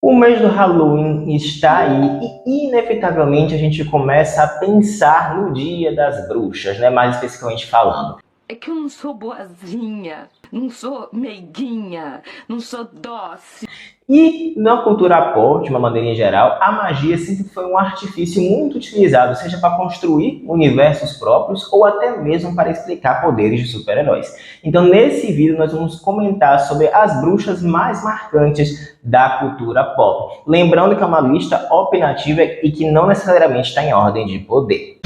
O mês do Halloween está aí e, inevitavelmente, a gente começa a pensar no Dia das Bruxas, né? Mais especificamente falando. É que eu não sou boazinha, não sou meiguinha, não sou dócil. E na cultura pop, de uma maneira em geral, a magia sempre foi um artifício muito utilizado, seja para construir universos próprios ou até mesmo para explicar poderes de super-heróis. Então, nesse vídeo, nós vamos comentar sobre as bruxas mais marcantes da cultura pop. Lembrando que é uma lista opinativa e que não necessariamente está em ordem de poder.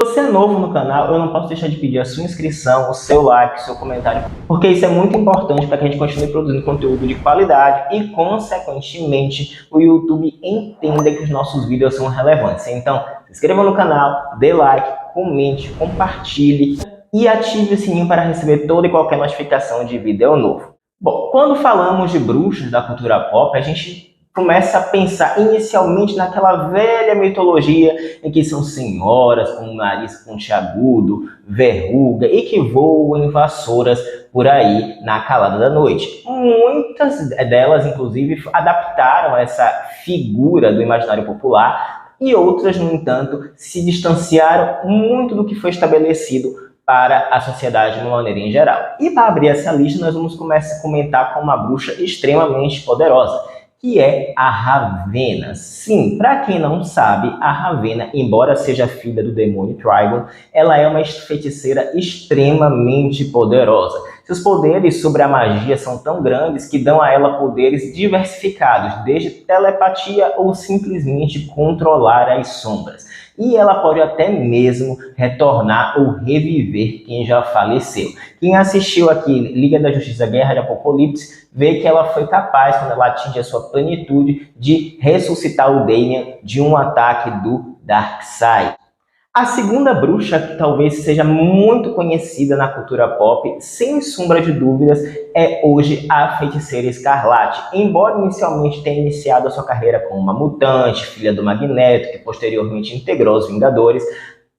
Se você é novo no canal, eu não posso deixar de pedir a sua inscrição, o seu like, o seu comentário, porque isso é muito importante para que a gente continue produzindo conteúdo de qualidade e, consequentemente, o YouTube entenda que os nossos vídeos são relevantes. Então, se inscreva no canal, dê like, comente, compartilhe e ative o sininho para receber toda e qualquer notificação de vídeo novo. Bom, quando falamos de bruxas da cultura pop, a gente começa a pensar inicialmente naquela velha mitologia em que são senhoras com nariz pontiagudo, verruga e que voam em vassouras por aí na calada da noite. Muitas delas, inclusive, adaptaram essa figura do imaginário popular e outras, no entanto, se distanciaram muito do que foi estabelecido para a sociedade de uma maneira em geral. E para abrir essa lista, nós vamos começar a comentar com uma bruxa extremamente poderosa, que é a Ravenna. Sim, para quem não sabe, a Ravenna, embora seja filha do demônio Trigon, ela é uma feiticeira extremamente poderosa. Seus poderes sobre a magia são tão grandes que dão a ela poderes diversificados, desde telepatia ou simplesmente controlar as sombras. E ela pode até mesmo retornar ou reviver quem já faleceu. Quem assistiu aqui Liga da Justiça Guerra de Apocalipse vê que ela foi capaz, quando ela atinge a sua plenitude, de ressuscitar o Damian de um ataque do Darkseid. A segunda bruxa, que talvez seja muito conhecida na cultura pop, sem sombra de dúvidas, é hoje a Feiticeira Escarlate. Embora inicialmente tenha iniciado a sua carreira como uma mutante, filha do Magneto, que posteriormente integrou os Vingadores,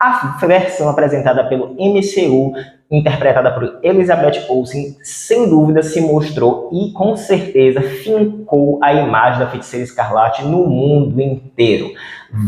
a versão apresentada pelo MCU, interpretada por Elizabeth Olsen, sem dúvida se mostrou e com certeza fincou a imagem da Feiticeira Escarlate no mundo inteiro.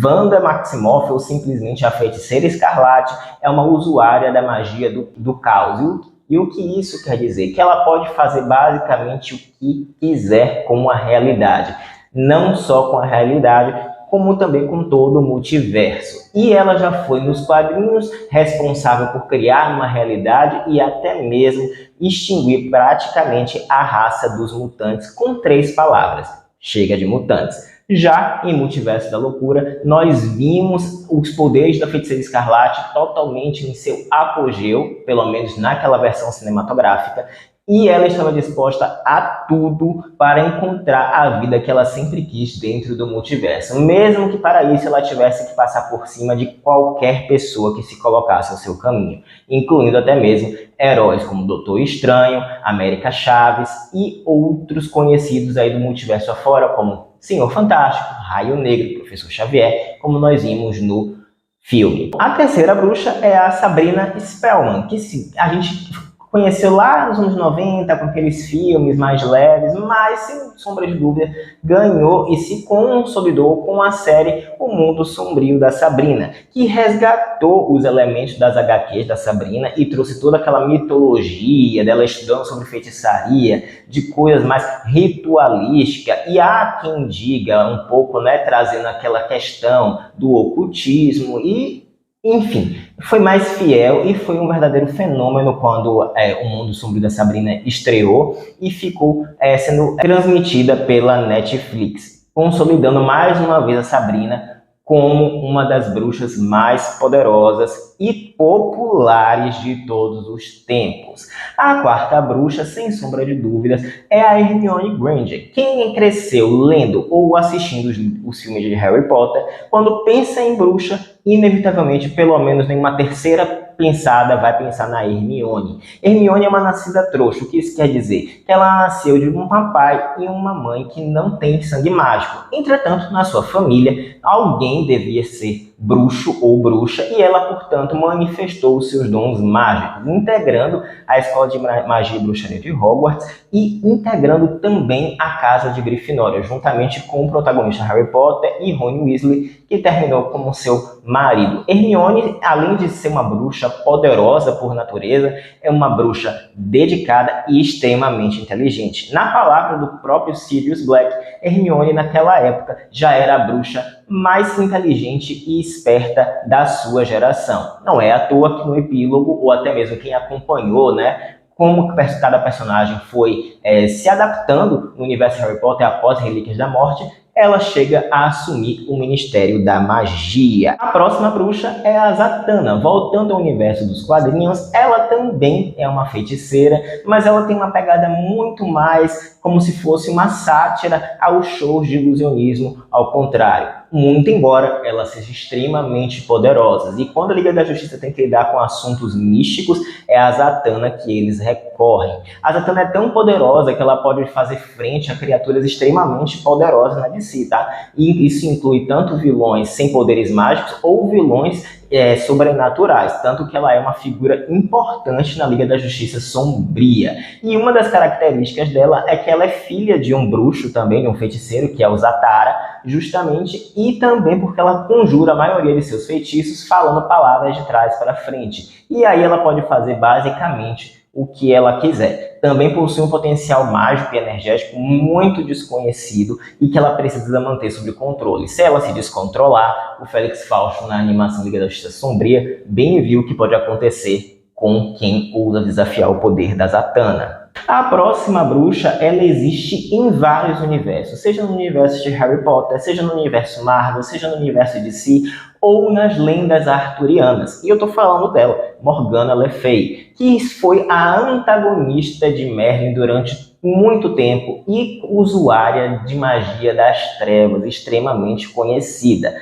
Wanda Maximoff, ou simplesmente a Feiticeira Escarlate, é uma usuária da magia do caos. E o que isso quer dizer? Que ela pode fazer basicamente o que quiser com a realidade. Não só com a realidade, como também com todo o multiverso. E ela já foi nos quadrinhos responsável por criar uma realidade e até mesmo extinguir praticamente a raça dos mutantes com 3 palavras: chega de mutantes. Já em Multiverso da Loucura, nós vimos os poderes da Feiticeira Escarlate totalmente em seu apogeu, pelo menos naquela versão cinematográfica, e ela estava disposta a tudo para encontrar a vida que ela sempre quis dentro do multiverso, mesmo que para isso ela tivesse que passar por cima de qualquer pessoa que se colocasse ao seu caminho, incluindo até mesmo heróis como Doutor Estranho, América Chaves e outros conhecidos aí do multiverso afora, como Senhor Fantástico, Raio Negro, Professor Xavier, como nós vimos no filme. A terceira bruxa é a Sabrina Spellman, que a gente conheceu lá nos anos 90 com aqueles filmes mais leves, mas sem sombra de dúvida ganhou e se consolidou com a série O Mundo Sombrio da Sabrina, que resgatou os elementos das HQs da Sabrina e trouxe toda aquela mitologia dela estudando sobre feitiçaria, de coisas mais ritualísticas, e há quem diga um pouco, né, trazendo aquela questão do ocultismo e enfim, foi mais fiel e foi um verdadeiro fenômeno quando O Mundo Sombrio da Sabrina estreou e ficou sendo transmitida pela Netflix, consolidando mais uma vez a Sabrina como uma das bruxas mais poderosas e populares de todos os tempos. A quarta bruxa, sem sombra de dúvidas, é a Hermione Granger. Quem cresceu lendo ou assistindo os filmes de Harry Potter, quando pensa em bruxa, inevitavelmente, pelo menos em uma terceira pensada, vai pensar na Hermione. Hermione é uma nascida trouxa. O que isso quer dizer? Que ela nasceu de um papai e uma mãe que não tem sangue mágico. Entretanto, na sua família, alguém devia ser bruxo ou bruxa, e ela, portanto, manifestou os seus dons mágicos, integrando a Escola de Magia e Bruxaria de Hogwarts e integrando também a Casa de Grifinória, juntamente com o protagonista Harry Potter e Ron Weasley, que terminou como seu marido. Hermione, além de ser uma bruxa poderosa por natureza, é uma bruxa dedicada e extremamente inteligente. Na palavra do próprio Sirius Black, Hermione, naquela época, já era a bruxa mais inteligente e esperta da sua geração. Não é à toa que no epílogo, ou até mesmo quem acompanhou, né, como cada personagem foi se adaptando no universo Harry Potter após Relíquias da Morte, ela chega a assumir o Ministério da Magia. A próxima bruxa é a Zatanna. Voltando ao universo dos quadrinhos, ela também é uma feiticeira, mas ela tem uma pegada muito mais como se fosse uma sátira aos shows de ilusionismo, ao contrário. Muito embora ela seja extremamente poderosa. E quando a Liga da Justiça tem que lidar com assuntos místicos, é a Zatanna que eles recorrem. A Zatanna é tão poderosa que ela pode fazer frente a criaturas extremamente poderosas na DC, tá? E isso inclui tanto vilões sem poderes mágicos ou vilões sobrenaturais, tanto que ela é uma figura importante na Liga da Justiça Sombria. E uma das características dela é que ela é filha de um bruxo também, de um feiticeiro, que é o Zatara, justamente, e também porque ela conjura a maioria de seus feitiços falando palavras de trás para frente. E aí ela pode fazer basicamente o que ela quiser. Também possui um potencial mágico e energético muito desconhecido e que ela precisa manter sob controle. Se ela se descontrolar, o Félix Fausto, na animação Liga da Justiça Sombria, bem viu o que pode acontecer com quem ousa desafiar o poder da Zatanna. A próxima bruxa, ela existe em vários universos, seja no universo de Harry Potter, seja no universo Marvel, seja no universo DC, ou nas lendas arturianas. E eu tô falando dela, Morgana Le Fay, que foi a antagonista de Merlin durante muito tempo e usuária de magia das trevas, extremamente conhecida.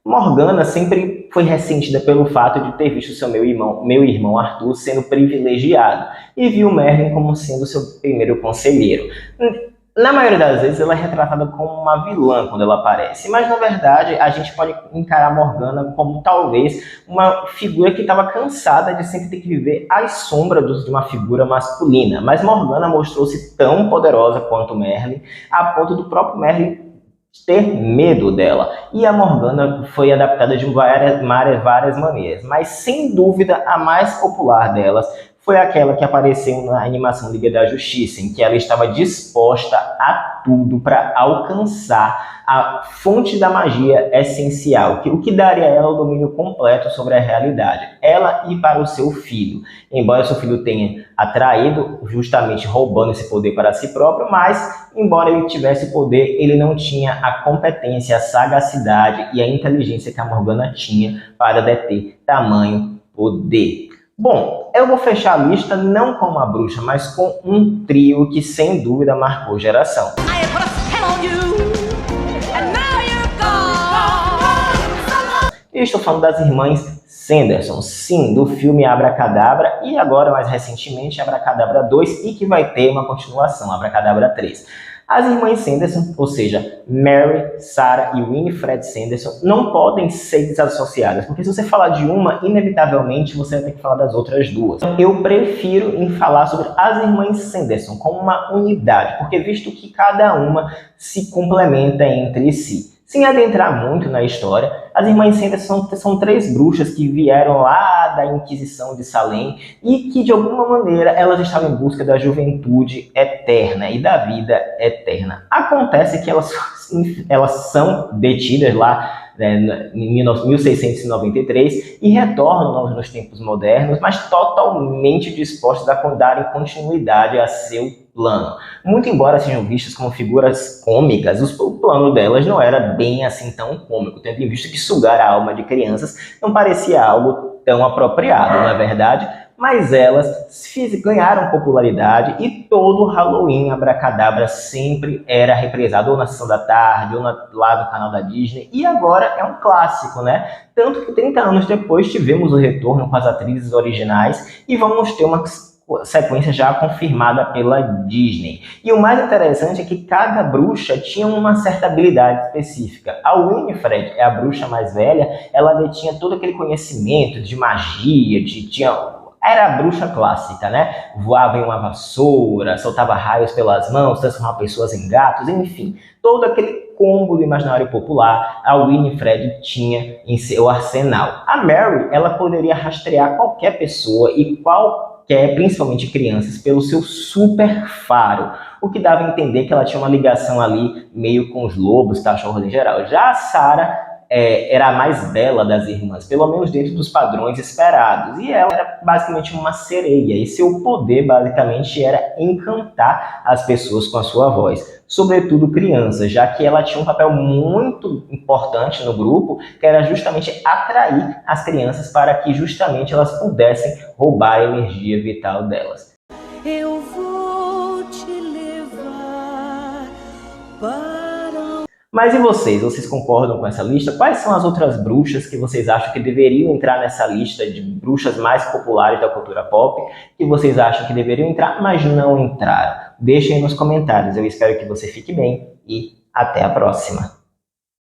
Morgana sempre foi ressentida pelo fato de ter visto seu meu irmão Arthur sendo privilegiado e viu Merlin como sendo seu primeiro conselheiro. Na maioria das vezes ela é retratada como uma vilã quando ela aparece, mas na verdade a gente pode encarar Morgana como talvez uma figura que estava cansada de sempre ter que viver às sombras de uma figura masculina. Mas Morgana mostrou-se tão poderosa quanto Merlin, a ponto do próprio Merlin ter medo dela. E a Morgana foi adaptada de várias maneiras, mas sem dúvida a mais popular delas foi aquela que apareceu na animação Liga da Justiça, em que ela estava disposta a tudo para alcançar a fonte da magia essencial, o que daria a ela o domínio completo sobre a realidade, ela e para o seu filho. Embora seu filho tenha atraído, justamente roubando esse poder para si próprio, mas, embora ele tivesse poder, ele não tinha a competência, a sagacidade e a inteligência que a Morgana tinha para deter tamanho poder. Bom, eu vou fechar a lista não com uma bruxa, mas com um trio que sem dúvida marcou geração. Eu estou falando das irmãs Sanderson, sim, do filme Abracadabra e agora, mais recentemente, Abracadabra 2 e que vai ter uma continuação, Abracadabra 3. As irmãs Sanderson, ou seja, Mary, Sarah e Winifred Sanderson, não podem ser desassociadas, porque se você falar de uma, inevitavelmente você vai ter que falar das outras duas. Eu prefiro em falar sobre as irmãs Sanderson como uma unidade, porque visto que cada uma se complementa entre si. Sem adentrar muito na história, as irmãs Sanderson são três bruxas que vieram lá da Inquisição de Salem e que, de alguma maneira, elas estavam em busca da juventude eterna e da vida eterna. Acontece que elas são detidas lá em 1693 e retornam nos tempos modernos, mas totalmente dispostas a darem continuidade a seu plano. Muito embora sejam vistas como figuras cômicas, o plano delas não era bem assim tão cômico, tendo em vista que sugar a alma de crianças não parecia algo tão apropriado, na verdade, mas elas ganharam popularidade e todo Halloween Abracadabra sempre era reprisado ou na Sessão da Tarde ou lá no canal da Disney, e agora é um clássico, né? Tanto que 30 anos depois tivemos o retorno com as atrizes originais e vamos ter uma sequência já confirmada pela Disney. E o mais interessante é que cada bruxa tinha uma certa habilidade específica. A Winifred é a bruxa mais velha, ela detinha todo aquele conhecimento de magia, era a bruxa clássica, né? Voava em uma vassoura, soltava raios pelas mãos, transformava pessoas em gatos, enfim. Todo aquele combo do imaginário popular, a Winifred tinha em seu arsenal. A Mary, ela poderia rastrear qualquer pessoa e principalmente crianças, pelo seu super faro, o que dava a entender que ela tinha uma ligação ali meio com os lobos, cachorros em geral. Já a Sarah era a mais bela das irmãs, pelo menos dentro dos padrões esperados, e ela era basicamente uma sereia, e seu poder basicamente era encantar as pessoas com a sua voz, sobretudo crianças, já que ela tinha um papel muito importante no grupo, que era justamente atrair as crianças para que justamente elas pudessem roubar a energia vital delas. Eu vou te levar para... Mas e vocês? Vocês concordam com essa lista? Quais são as outras bruxas que vocês acham que deveriam entrar nessa lista de bruxas mais populares da cultura pop, que vocês acham que deveriam entrar, mas não entraram? Deixem aí nos comentários. Eu espero que você fique bem e até a próxima!